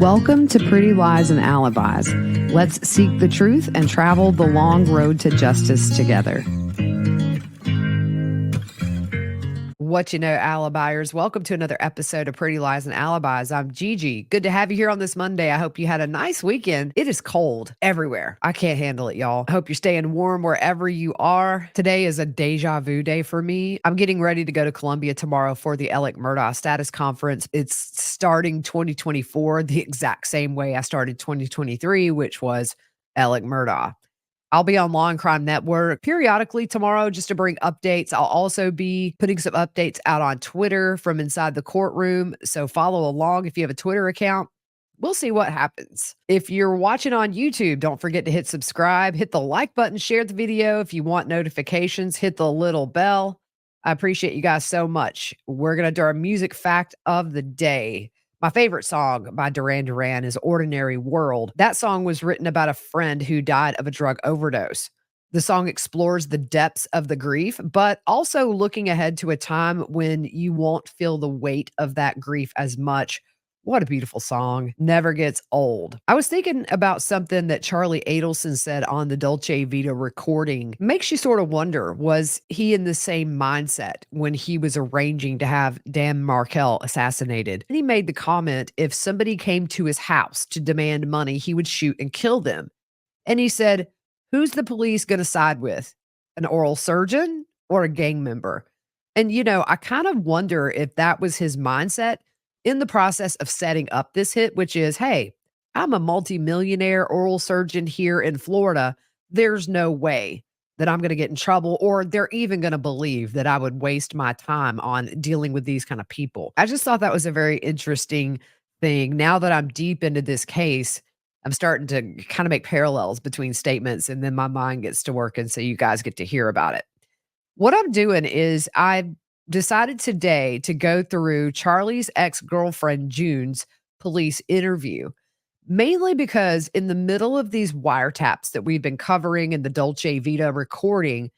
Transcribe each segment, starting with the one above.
Welcome to Pretty Lies and Alibis. Let's seek the truth and travel the long road to justice together. What you know, Alibiers. Welcome to another episode of Pretty Lies and Alibis. I'm Gigi. Good to have you here on this Monday. I hope you had a nice weekend. It is cold everywhere. I can't handle it, y'all. I hope you're staying warm wherever you are. Today is a deja vu day for me. I'm getting ready to go to Columbia tomorrow for the Alec Murdaugh Status Conference. It's starting 2024 the exact same way I started 2023, which was Alec Murdaugh. I'll be on Law and Crime Network periodically tomorrow just to bring updates. I'll also be putting some updates out on Twitter from inside the courtroom. So follow along if you have a Twitter account. We'll see what happens. If you're watching on YouTube, don't forget to hit subscribe, hit the like button, share the video. If you want notifications, hit the little bell. I appreciate you guys so much. We're going to do our music fact of the day. My favorite song by Duran Duran is Ordinary World. That song was written about a friend who died of a drug overdose. The song explores the depths of the grief, but also looking ahead to a time when you won't feel the weight of that grief as much. What a beautiful song. Never gets old. I was thinking about something that Charlie Adelson said on the Dolce Vita recording. Makes you sort of wonder, was he in the same mindset when he was arranging to have Dan Markel assassinated? And he made the comment, if somebody came to his house to demand money, he would shoot and kill them. And he said, who's the police going to side with? An oral surgeon or a gang member? And, I kind of wonder if that was his mindset in the process of setting up this hit, which is, hey, I'm a multimillionaire oral surgeon here in Florida. There's no way that I'm going to get in trouble, or they're even going to believe that I would waste my time on dealing with these kind of people. I just thought that was a very interesting thing. Now that I'm deep into this case, I'm starting to kind of make parallels between statements, and then my mind gets to work. And so you guys get to hear about it. What I'm doing is I've decided today to go through Charlie's ex-girlfriend June's police interview, mainly because in the middle of these wiretaps that we've been covering in the Dolce Vita recording,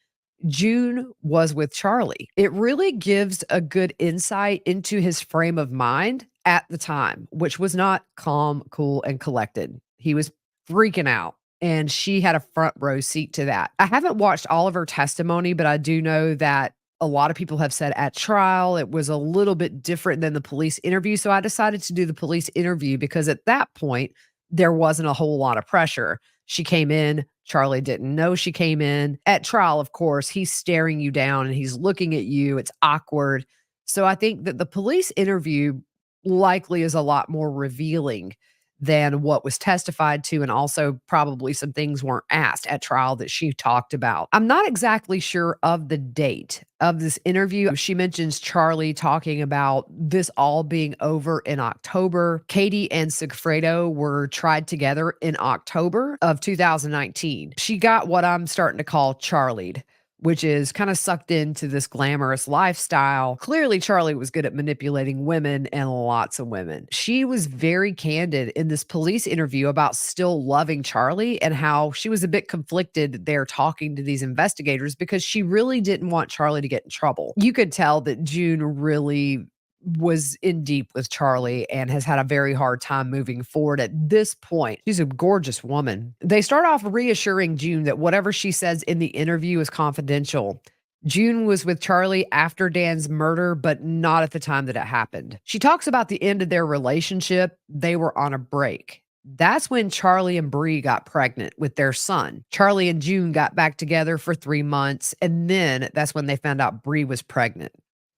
June was with Charlie. It really gives a good insight into his frame of mind at the time, which was not calm, cool, and collected. He was freaking out. And she had a front row seat to that. I haven't watched all of her testimony, but I do know that a lot of people have said at trial it was a little bit different than the police interview. So I decided to do the police interview because at that point, there wasn't a whole lot of pressure. She came in. Charlie didn't know she came in. At trial, of course, he's staring you down and he's looking at you. It's awkward. So I think that the police interview likely is a lot more revealing than what was testified to, and also probably some things weren't asked at trial that she talked about. I'm not exactly sure of the date of this interview. She mentions Charlie talking about this all being over in October. Katie and Sigfredo were tried together in October of 2019. She got what I'm starting to call Charlied, which is kind of sucked into this glamorous lifestyle. Clearly, Charlie was good at manipulating women and lots of women. She was very candid in this police interview about still loving Charlie and how she was a bit conflicted there talking to these investigators because she really didn't want Charlie to get in trouble. You could tell that June really was in deep with Charlie and has had a very hard time moving forward at this point. She's a gorgeous woman. They start off reassuring June that whatever she says in the interview is confidential. June was with Charlie after Dan's murder, but not at the time that it happened. She talks about the end of their relationship. They were on a break. That's when Charlie and Bree got pregnant with their son. Charlie and June got back together for 3 months, and then that's when they found out Bree was pregnant.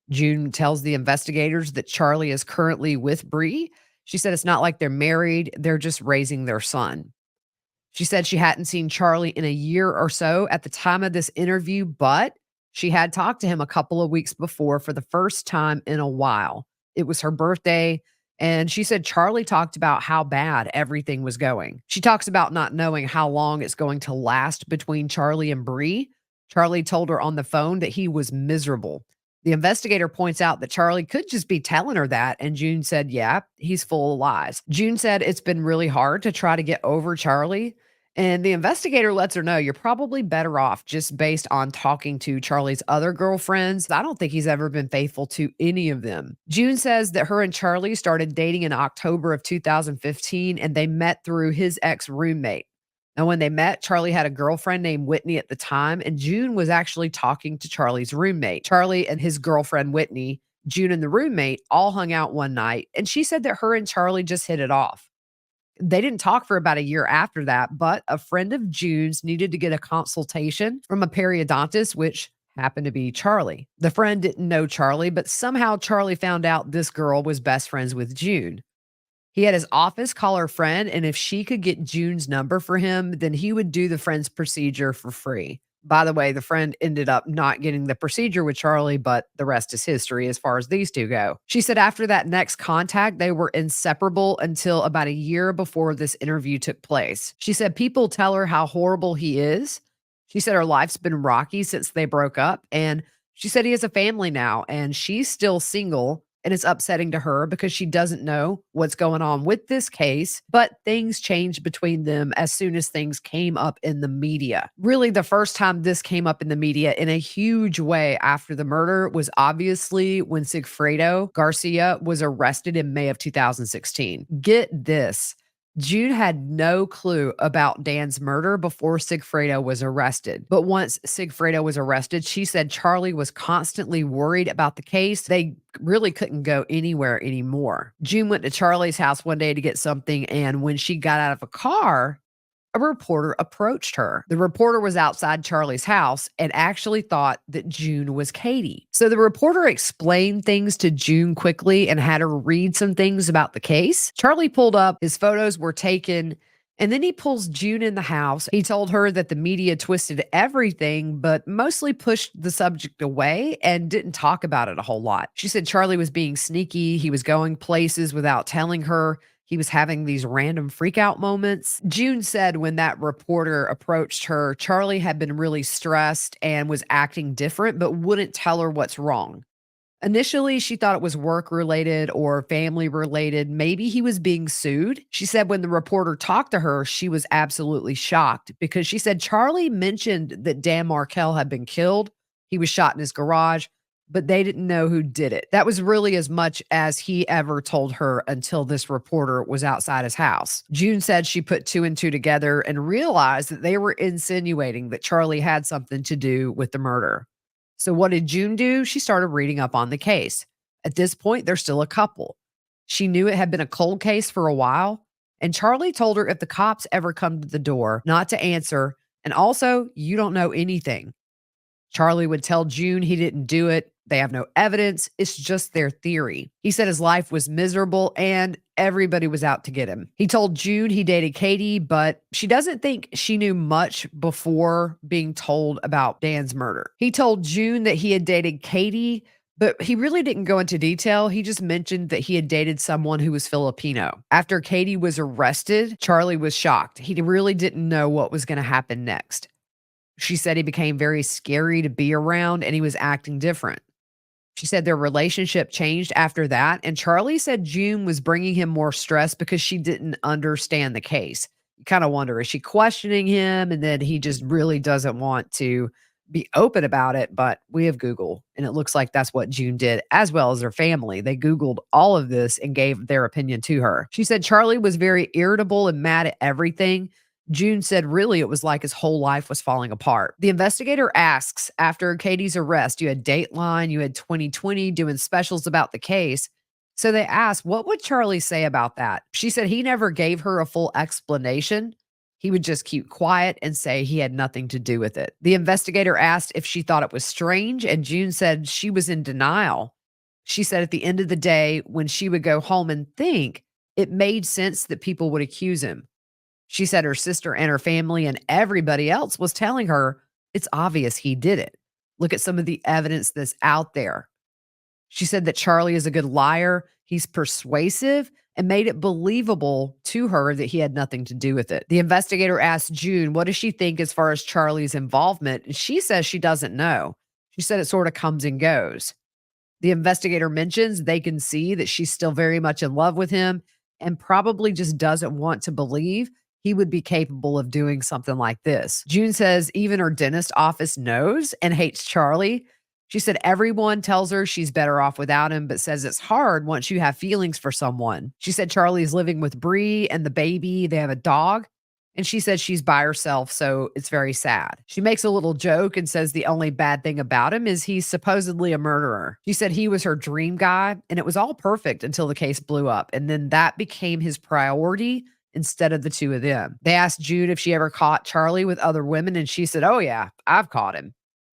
June tells the investigators that Charlie is currently with Bree. She said it's not like they're married, they're just raising their son. She said she hadn't seen Charlie in a year or so at the time of this interview, but she had talked to him a couple of weeks before for the first time in a while. It was her birthday, and she said Charlie talked about how bad everything was going. She talks about not knowing how long it's going to last between Charlie and Bree. Charlie told her on the phone that he was miserable. The investigator points out that Charlie could just be telling her that, and June said, yeah, he's full of lies. June said it's been really hard to try to get over Charlie, And the investigator lets her know you're probably better off just based on talking to Charlie's other girlfriends. I don't think he's ever been faithful to any of them. June says that her and Charlie started dating in October of 2015 and they met through his ex roommate. Now, when they met, Charlie had a girlfriend named Whitney at the time, and June was actually talking to Charlie's roommate. Charlie and his girlfriend, Whitney, June and the roommate all hung out one night, and she said that her and Charlie just hit it off. They didn't talk for about a year after that, but a friend of June's needed to get a consultation from a periodontist, which happened to be Charlie. The friend didn't know Charlie, but somehow Charlie found out this girl was best friends with June. He had his office call her friend, and if she could get June's number for him, then he would do the friend's procedure for free. By the way, the friend ended up not getting the procedure with Charlie, but the rest is history as far as these two go. She said after that next contact, they were inseparable until about a year before this interview took place. She said people tell her how horrible he is. She said her life's been rocky since they broke up. And she said he has a family now and she's still single. And it's upsetting to her because she doesn't know what's going on with this case, but things changed between them as soon as things came up in the media. Really, the first time this came up in the media in a huge way after the murder was obviously when Sigfredo Garcia was arrested in May of 2016. Get this. June had no clue about Dan's murder before Sigfredo was arrested. But once Sigfredo was arrested, she said Charlie was constantly worried about the case. They really couldn't go anywhere anymore. June went to Charlie's house one day to get something, and when she got out of a car, a reporter approached her. The reporter was outside Charlie's house and actually thought that June was Katie. So the reporter explained things to June quickly and had her read some things about the case. Charlie pulled up, his photos were taken, and then he pulls June in the house. He told her that the media twisted everything, but mostly pushed the subject away and didn't talk about it a whole lot. She said Charlie was being sneaky. He was going places without telling her. He was having these random freak out moments. June said when that reporter approached her, Charlie had been really stressed and was acting different, but wouldn't tell her what's wrong. Initially, she thought it was work related or family related. Maybe he was being sued. She said when the reporter talked to her, she was absolutely shocked because she said Charlie mentioned that Dan Markel had been killed. He was shot in his garage, but they didn't know who did it. That was really as much as he ever told her until this reporter was outside his house. June said she put two and two together and realized that they were insinuating that Charlie had something to do with the murder. So what did June do? She started reading up on the case. At this point, they're still a couple. She knew it had been a cold case for a while, and Charlie told her if the cops ever come to the door, not to answer, and also, you don't know anything. Charlie would tell June he didn't do it. They have no evidence. It's just their theory. He said his life was miserable and everybody was out to get him. He told June he dated Katie, but she doesn't think she knew much before being told about Dan's murder. He told June that he had dated Katie, but he really didn't go into detail. He just mentioned that he had dated someone who was Filipino. After Katie was arrested, Charlie was shocked. He really didn't know what was going to happen next. She said he became very scary to be around and he was acting different. She said their relationship changed after that. And Charlie said June was bringing him more stress because she didn't understand the case. You kind of wonder, is she questioning him? And then he just really doesn't want to be open about it. But we have Google, and it looks like that's what June did, as well as her family. They Googled all of this and gave their opinion to her. She said Charlie was very irritable and mad at everything. June said really it was like his whole life was falling apart. The investigator asks, after Katie's arrest, you had Dateline, you had 2020 doing specials about the case. So they asked, what would Charlie say about that? She said he never gave her a full explanation. He would just keep quiet and say he had nothing to do with it. The investigator asked if she thought it was strange, and June said she was in denial. She said at the end of the day, when she would go home and think, it made sense that people would accuse him. She said her sister and her family and everybody else was telling her it's obvious he did it. Look at some of the evidence that's out there. She said that Charlie is a good liar. He's persuasive and made it believable to her that he had nothing to do with it. The investigator asked June, what does she think as far as Charlie's involvement? And she says she doesn't know. She said it sort of comes and goes. The investigator mentions they can see that she's still very much in love with him and probably just doesn't want to believe he would be capable of doing something like this. June says even her dentist office knows and hates Charlie. She said everyone tells her she's better off without him, but says it's hard once you have feelings for someone. She said Charlie's living with Bree and the baby. They have a dog. And she said she's by herself, so it's very sad. She makes a little joke and says the only bad thing about him is he's supposedly a murderer. She said he was her dream guy, and it was all perfect until the case blew up. And then that became his priority instead of the two of them. They asked Jude if she ever caught Charlie with other women, and she said, "Oh, yeah, I've caught him."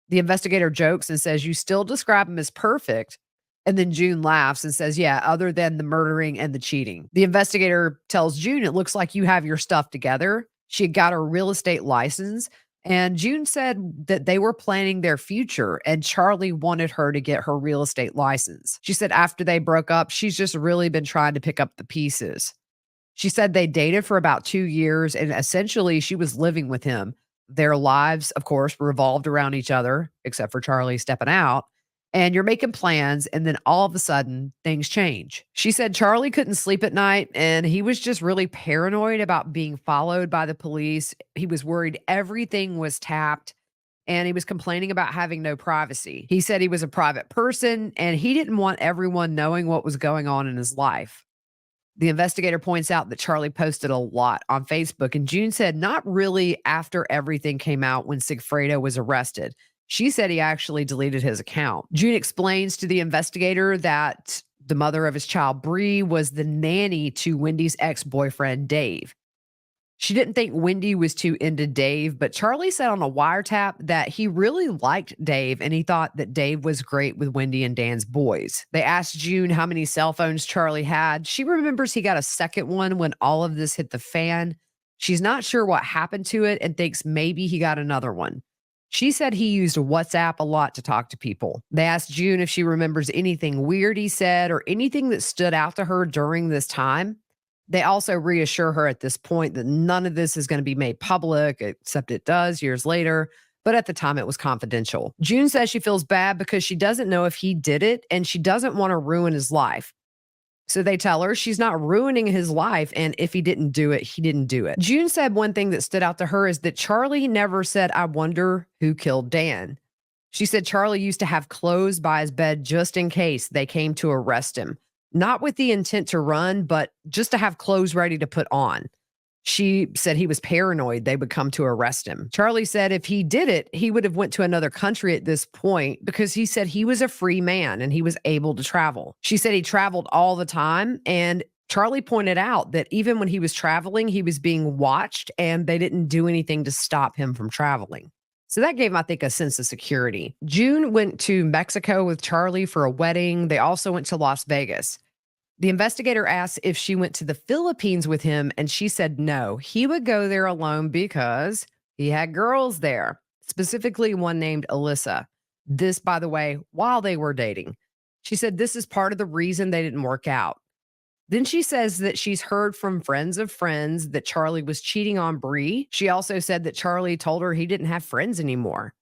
The investigator jokes and says, "You still describe him as perfect." And then June laughs and says, "Yeah, other than the murdering and the cheating." The investigator tells June, "It looks like you have your stuff together." She had got her real estate license. And June said that they were planning their future and Charlie wanted her to get her real estate license. She said after they broke up, she's just really been trying to pick up the pieces. She said they dated for about 2 years and essentially she was living with him. Their lives, of course, revolved around each other, except for Charlie stepping out. And you're making plans, and then all of a sudden, things change. She said Charlie couldn't sleep at night, and he was just really paranoid about being followed by the police. He was worried everything was tapped, and he was complaining about having no privacy. He said he was a private person, and he didn't want everyone knowing what was going on in his life. The investigator points out that Charlie posted a lot on Facebook, and June said not really after everything came out when Sigfredo was arrested. She said he actually deleted his account. June explains to the investigator that the mother of his child, Bree, was the nanny to Wendy's ex-boyfriend, Dave. She didn't think Wendy was too into Dave, but Charlie said on a wiretap that he really liked Dave and he thought that Dave was great with Wendy and Dan's boys. They asked June how many cell phones Charlie had. She remembers he got a second one when all of this hit the fan. She's not sure what happened to it and thinks maybe he got another one. She said he used WhatsApp a lot to talk to people. They asked June if she remembers anything weird he said or anything that stood out to her during this time. They also reassure her at this point that none of this is going to be made public, except it does years later. But at the time, it was confidential. June says she feels bad because she doesn't know if he did it and she doesn't want to ruin his life. So they tell her she's not ruining his life. And if he didn't do it, he didn't do it. June said one thing that stood out to her is that Charlie never said, "I wonder who killed Dan." She said Charlie used to have clothes by his bed just in case they came to arrest him. Not with the intent to run, but just to have clothes ready to put on. She said he was paranoid they would come to arrest him. Charlie said if he did it, he would have went to another country at this point because he said he was a free man and he was able to travel. She said he traveled all the time, and Charlie pointed out that even when he was traveling, he was being watched and they didn't do anything to stop him from traveling. So that gave him, I think, a sense of security. June went to Mexico with Charlie for a wedding. They also went to Las Vegas. The investigator asked if she went to the Philippines with him, and she said no. He would go there alone because he had girls there, specifically one named Alyssa. This, by the way, while they were dating. She said this is part of the reason they didn't work out. Then she says that she's heard from friends of friends that Charlie was cheating on Bree. She also said that Charlie told her he didn't have friends anymore.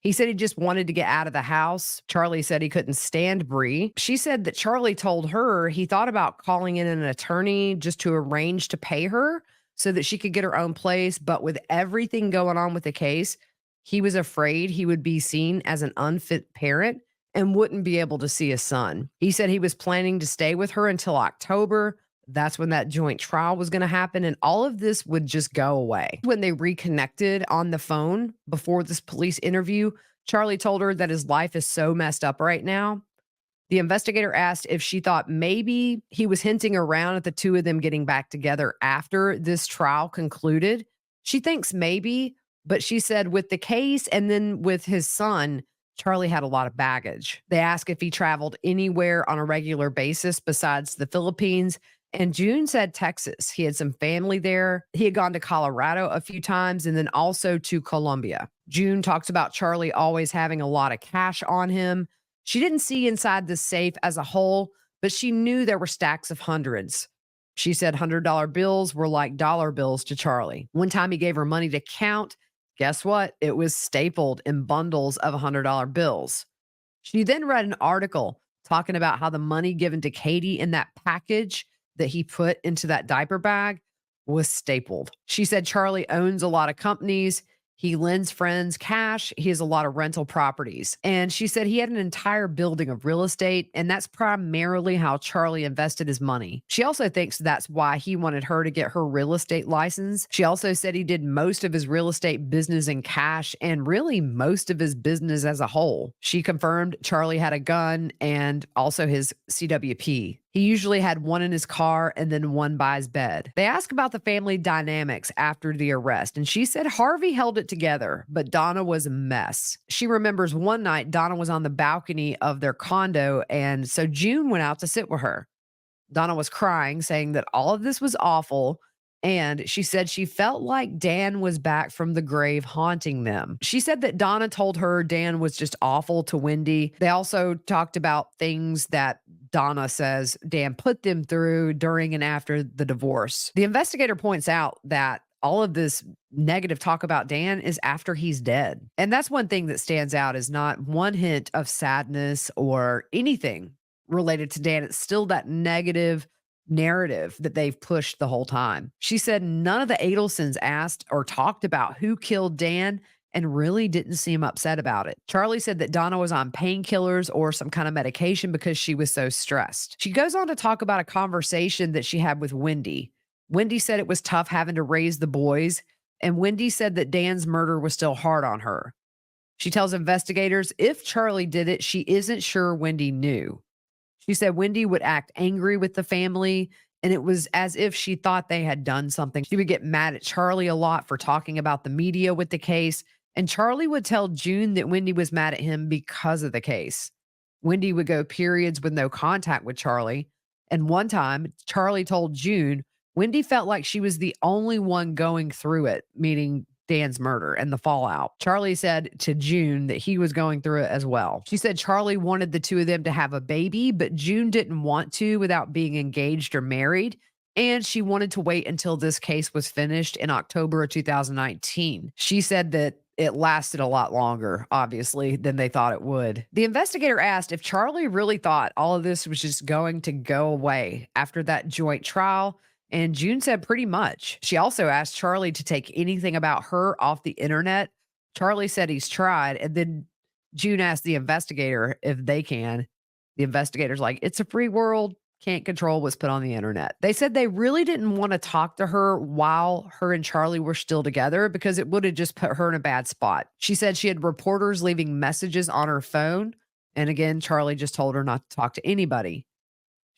He said he just wanted to get out of the house. Charlie said he couldn't stand Bree. She said that Charlie told her he thought about calling in an attorney just to arrange to pay her so that she could get her own place. But with everything going on with the case, he was afraid he would be seen as an unfit parent and wouldn't be able to see his son. He said he was planning to stay with her until October. That's when that joint trial was going to happen, and all of this would just go away. When they reconnected on the phone before this police interview, Charlie told her that his life is so messed up right now. The investigator asked if she thought maybe he was hinting around at the two of them getting back together after this trial concluded. She thinks maybe, but she said with the case and then with his son, Charlie had a lot of baggage. They asked if he traveled anywhere on a regular basis besides the Philippines. And June said Texas. He had some family there. He had gone to Colorado a few times and then also to Colombia. June talks about Charlie always having a lot of cash on him. She didn't see inside the safe as a whole, but she knew there were stacks of hundreds. She said $100 bills were like dollar bills to Charlie. One time he gave her money to count. Guess what? It was stapled in bundles of $100 bills. She then read an article talking about how the money given to Katie in that package that he put into that diaper bag was stapled. She said Charlie owns a lot of companies. He lends friends cash. He has a lot of rental properties. And she said he had an entire building of real estate, and that's primarily how Charlie invested his money. She also thinks that's why he wanted her to get her real estate license. She also said he did most of his real estate business in cash and really most of his business as a whole. She confirmed Charlie had a gun and also his CWP. He usually had one in his car and then one by his bed. They asked about the family dynamics after the arrest, and she said Harvey held it together, but Donna was a mess. She remembers one night Donna was on the balcony of their condo, and so June went out to sit with her. Donna was crying, saying that all of this was awful. And she said she felt like Dan was back from the grave haunting them. She said that Donna told her Dan was just awful to Wendy. They also talked about things that Donna says Dan put them through during and after the divorce. The investigator points out that all of this negative talk about Dan is after he's dead. And that's one thing that stands out is not one hint of sadness or anything related to Dan. It's still that negative narrative that they've pushed the whole time. She said none of the Adelsons asked or talked about who killed Dan and really didn't seem upset about it. Charlie said that Donna was on painkillers or some kind of medication because she was so stressed. She goes on to talk about a conversation that she had with Wendy. Wendy said it was tough having to raise the boys, and Wendy said that Dan's murder was still hard on her. She tells investigators if Charlie did it, she isn't sure Wendy knew. She said Wendy would act angry with the family, and it was as if she thought they had done something. She would get mad at Charlie a lot for talking about the media with the case, and Charlie would tell June that Wendy was mad at him because of the case. Wendy would go periods with no contact with Charlie, and one time, Charlie told June Wendy felt like she was the only one going through it, meaning Dan's murder and the fallout. Charlie said to June that he was going through it as well. She said Charlie wanted the two of them to have a baby, but June didn't want to without being engaged or married. And she wanted to wait until this case was finished in October of 2019. She said that it lasted a lot longer, obviously, than they thought it would. The investigator asked if Charlie really thought all of this was just going to go away after that joint trial. And June said pretty much. She also asked Charlie to take anything about her off the internet. Charlie said he's tried. And then June asked the investigator if they can. The investigator's like, it's a free world. Can't control what's put on the internet. They said they really didn't want to talk to her while her and Charlie were still together because it would have just put her in a bad spot. She said she had reporters leaving messages on her phone. And again, Charlie just told her not to talk to anybody.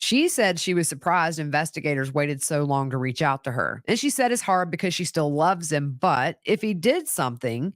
She said she was surprised investigators waited so long to reach out to her. And she said it's hard because she still loves him, but if he did something,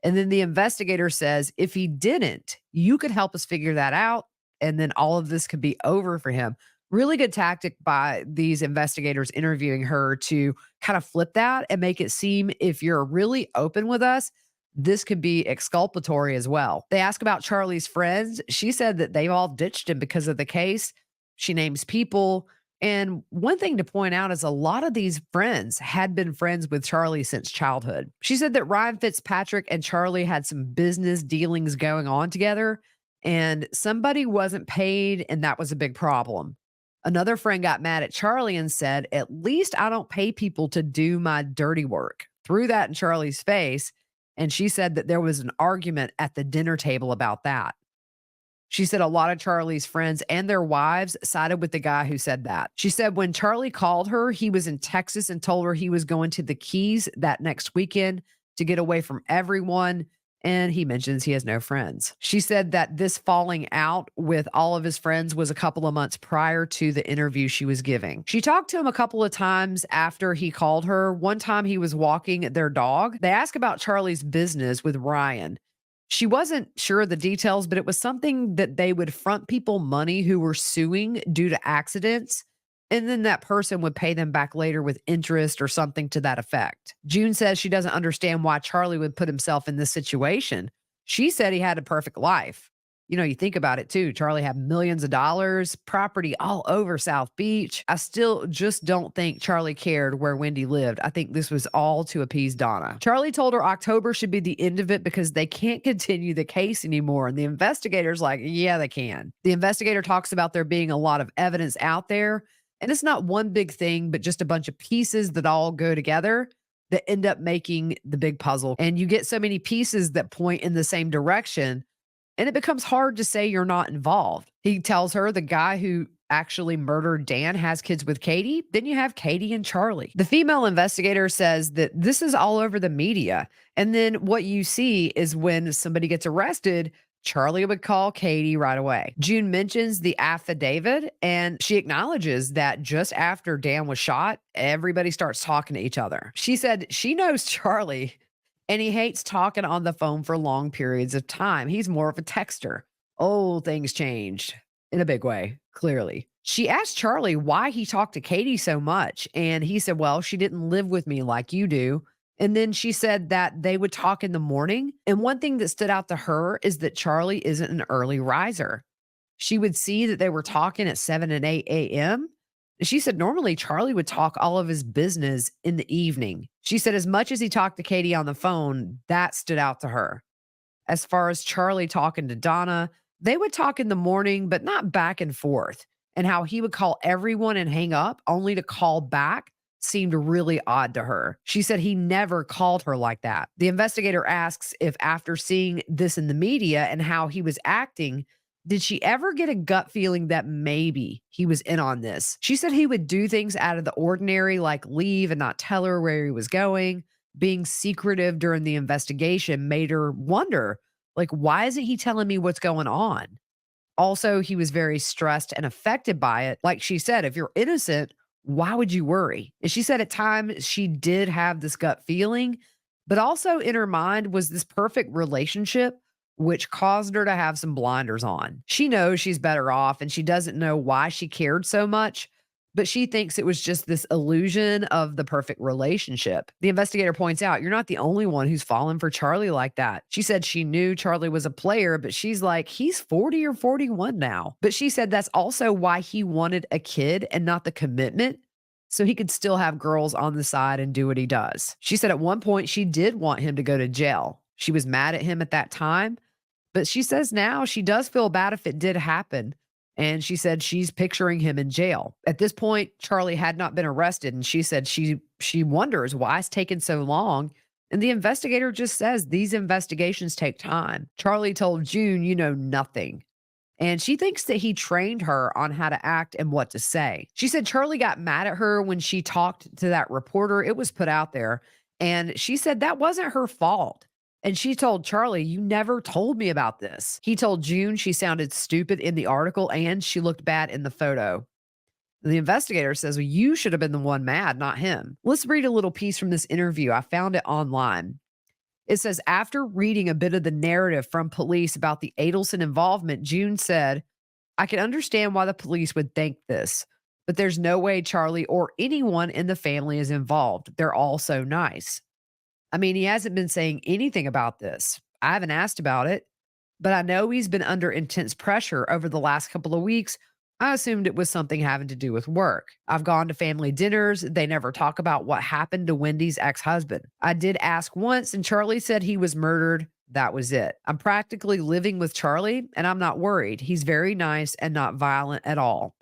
and then the investigator says, if he didn't, you could help us figure that out, and then all of this could be over for him. Really good tactic by these investigators interviewing her to kind of flip that and make it seem if you're really open with us, this could be exculpatory as well. They ask about Charlie's friends. She said that they've all ditched him because of the case. She names people. And one thing to point out is a lot of these friends had been friends with Charlie since childhood. She said that Ryan Fitzpatrick and Charlie had some business dealings going on together, and somebody wasn't paid, and that was a big problem. Another friend got mad at Charlie and said, at least I don't pay people to do my dirty work. Threw that in Charlie's face. And she said that there was an argument at the dinner table about that. She said a lot of Charlie's friends and their wives sided with the guy who said that. She said when Charlie called her, he was in Texas and told her he was going to the Keys that next weekend to get away from everyone. And he mentions he has no friends. She said that this falling out with all of his friends was a couple of months prior to the interview she was giving. She talked to him a couple of times after he called her. One time he was walking their dog. They asked about Charlie's business with Ryan. She wasn't sure of the details, but it was something that they would front people money who were suing due to accidents, and then that person would pay them back later with interest or something to that effect. June says she doesn't understand why Charlie would put himself in this situation. She said he had a perfect life. You know, you think about it too. Charlie had millions of dollars, property all over South Beach. I still just don't think Charlie cared where Wendy lived. I think this was all to appease Donna. Charlie told her October should be the end of it because they can't continue the case anymore. And the investigator's like, yeah, they can. The investigator talks about there being a lot of evidence out there. And it's not one big thing, but just a bunch of pieces that all go together that end up making the big puzzle. And you get so many pieces that point in the same direction, and it becomes hard to say you're not involved. He tells her the guy who actually murdered Dan has kids with Katie. Then you have Katie and Charlie. The female investigator says that this is all over the media. And then what you see is when somebody gets arrested, Charlie would call Katie right away. June mentions the affidavit and she acknowledges that just after Dan was shot, everybody starts talking to each other. She said she knows Charlie and he hates talking on the phone for long periods of time. He's more of a texter. Oh, things changed in a big way, clearly. She asked Charlie why he talked to Katie so much. And he said, well, she didn't live with me like you do. And then she said that they would talk in the morning. And one thing that stood out to her is that Charlie isn't an early riser. She would see that they were talking at 7 and 8 a.m. She said normally Charlie would talk all of his business in the evening. She said as much as he talked to Katie on the phone, that stood out to her. As far as Charlie talking to Donna, they would talk in the morning, but not back and forth. And how he would call everyone and hang up only to call back seemed really odd to her. She said he never called her like that. The investigator asks if after seeing this in the media and how he was acting, did she ever get a gut feeling that maybe he was in on this? She said he would do things out of the ordinary, like leave and not tell her where he was going. Being secretive during the investigation made her wonder, like, why isn't he telling me what's going on? Also, he was very stressed and affected by it. Like she said, if you're innocent, why would you worry? And she said at times she did have this gut feeling, but also in her mind was this perfect relationship, which caused her to have some blinders on. She knows she's better off and she doesn't know why she cared so much, but she thinks it was just this illusion of the perfect relationship. The investigator points out, you're not the only one who's fallen for Charlie like that. She said she knew Charlie was a player, but she's like, he's 40 or 41 now. But she said that's also why he wanted a kid and not the commitment, so he could still have girls on the side and do what he does. She said at one point she did want him to go to jail. She was mad at him at that time, but she says now she does feel bad if it did happen. And she said she's picturing him in jail. At this point, Charlie had not been arrested, and she said she wonders why it's taken so long. And the investigator just says these investigations take time. Charlie told June, you know nothing. And she thinks that he trained her on how to act and what to say. She said Charlie got mad at her when she talked to that reporter. It was put out there. And she said that wasn't her fault. And she told Charlie, you never told me about this. He told June she sounded stupid in the article and she looked bad in the photo. The investigator says, well, you should have been the one mad, not him. Let's read a little piece from this interview. I found it online. It says, after reading a bit of the narrative from police about the Adelson involvement, June said, I can understand why the police would think this, but there's no way Charlie or anyone in the family is involved. They're all so nice. I mean, he hasn't been saying anything about this. I haven't asked about it, but I know he's been under intense pressure over the last couple of weeks. I assumed it was something having to do with work. I've gone to family dinners. They never talk about what happened to Wendy's ex-husband. I did ask once, and Charlie said he was murdered. That was it. I'm practically living with Charlie, and I'm not worried. He's very nice and not violent at all.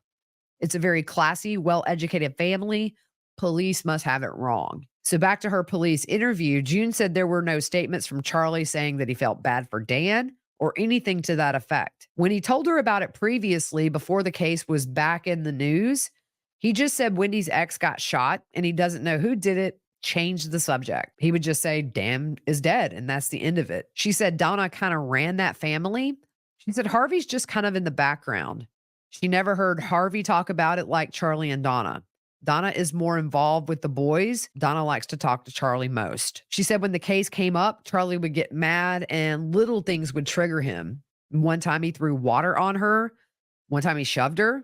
It's a very classy, well-educated family. Police must have it wrong. So back to her police interview, June said there were no statements from Charlie saying that he felt bad for Dan or anything to that effect. When he told her about it previously, before the case was back in the news, he just said Wendy's ex got shot and he doesn't know who did it, changed the subject. He would just say, Dan is dead, and that's the end of it. She said Donna kind of ran that family. She said Harvey's just kind of in the background. She never heard Harvey talk about it like Charlie and Donna. Donna is more involved with the boys. Donna likes to talk to Charlie most. She said when the case came up, Charlie would get mad and little things would trigger him. One time he threw water on her. One time he shoved her.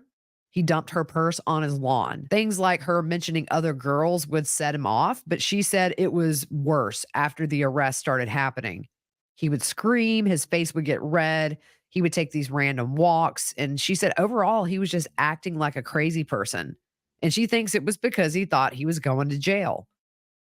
He dumped her purse on his lawn. Things like her mentioning other girls would set him off, but she said it was worse after the arrest started happening. He would scream, his face would get red. He would take these random walks. And she said overall, he was just acting like a crazy person. And she thinks it was because he thought he was going to jail.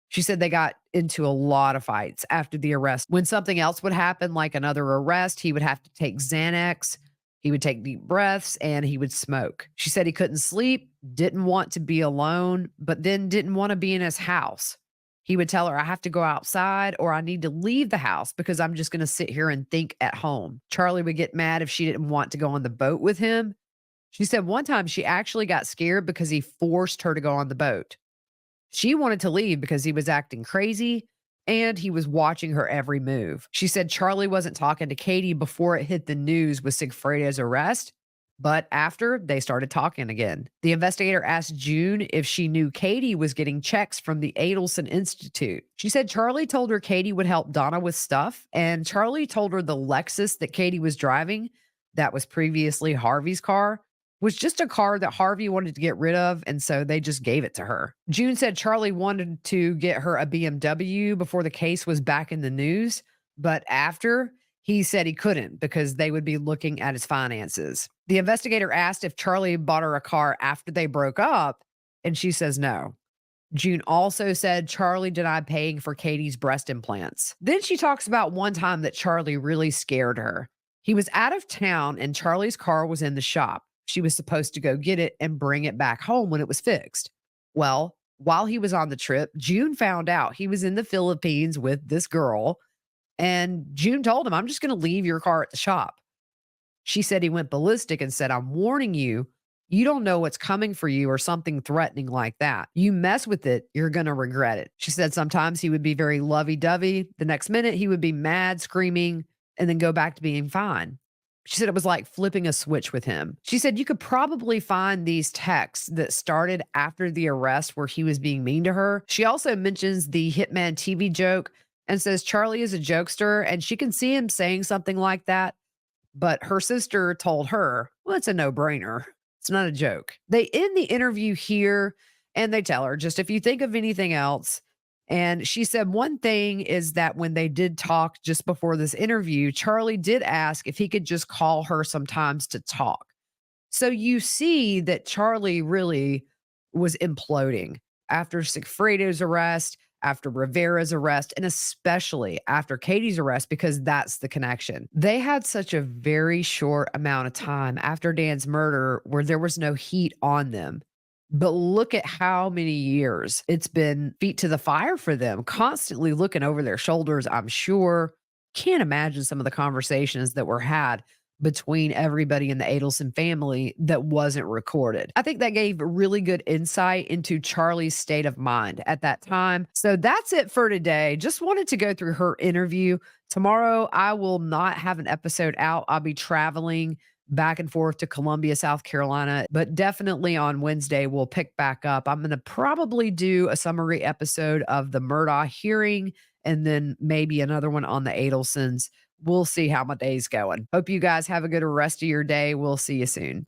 She said they got into a lot of fights after the arrest. When something else would happen, like another arrest, he would have to take Xanax. He would take deep breaths and he would smoke. She said he couldn't sleep, didn't want to be alone, but then didn't want to be in his house. He would tell her, I have to go outside or I need to leave the house because I'm just going to sit here and think at home. Charlie would get mad if she didn't want to go on the boat with him. She said one time she actually got scared because he forced her to go on the boat. She wanted to leave because he was acting crazy and he was watching her every move. She said Charlie wasn't talking to Katie before it hit the news with Sigfredo's arrest, but after they started talking again. The investigator asked June if she knew Katie was getting checks from the Adelson Institute. She said Charlie told her Katie would help Donna with stuff, and Charlie told her the Lexus that Katie was driving, that was previously Harvey's car, was just a car that Harvey wanted to get rid of, and so they just gave it to her. June said Charlie wanted to get her a BMW before the case was back in the news, but after, he said he couldn't because they would be looking at his finances. The investigator asked if Charlie bought her a car after they broke up, and she says no. June also said Charlie denied paying for Katie's breast implants. Then she talks about one time that Charlie really scared her. He was out of town and Charlie's car was in the shop. She was supposed to go get it and bring it back home when it was fixed. Well, while he was on the trip, June found out he was in the Philippines with this girl, and June told him, I'm just going to leave your car at the shop. She said he went ballistic and said, I'm warning you, you don't know what's coming for you or something threatening like that. You mess with it, you're going to regret it. She said sometimes he would be very lovey dovey. The next minute, he would be mad, screaming, and then go back to being fine. She said it was like flipping a switch with him. She said you could probably find these texts that started after the arrest where he was being mean to her. She also mentions the Hitman TV joke and says Charlie is a jokester and she can see him saying something like that. But her sister told her, well, it's a no brainer. It's not a joke. They end the interview here and they tell her, just if you think of anything else. And she said one thing is that when they did talk just before this interview, Charlie did ask if he could just call her sometimes to talk. So you see that Charlie really was imploding after Sigfredo's arrest, after Rivera's arrest, and especially after Katie's arrest, because that's the connection. They had such a very short amount of time after Dan's murder where there was no heat on them. But look at how many years it's been feet to the fire for them, constantly looking over their shoulders, I'm sure. Can't imagine some of the conversations that were had between everybody in the Adelson family that wasn't recorded. I think that gave really good insight into Charlie's state of mind at that time. So that's it for today. Just wanted to go through her interview. Tomorrow, I will not have an episode out. I'll be traveling back and forth to Columbia, South Carolina, but definitely on Wednesday, we'll pick back up. I'm going to probably do a summary episode of the Murdaugh hearing and then maybe another one on the Adelsons. We'll see how my day's going. Hope you guys have a good rest of your day. We'll see you soon.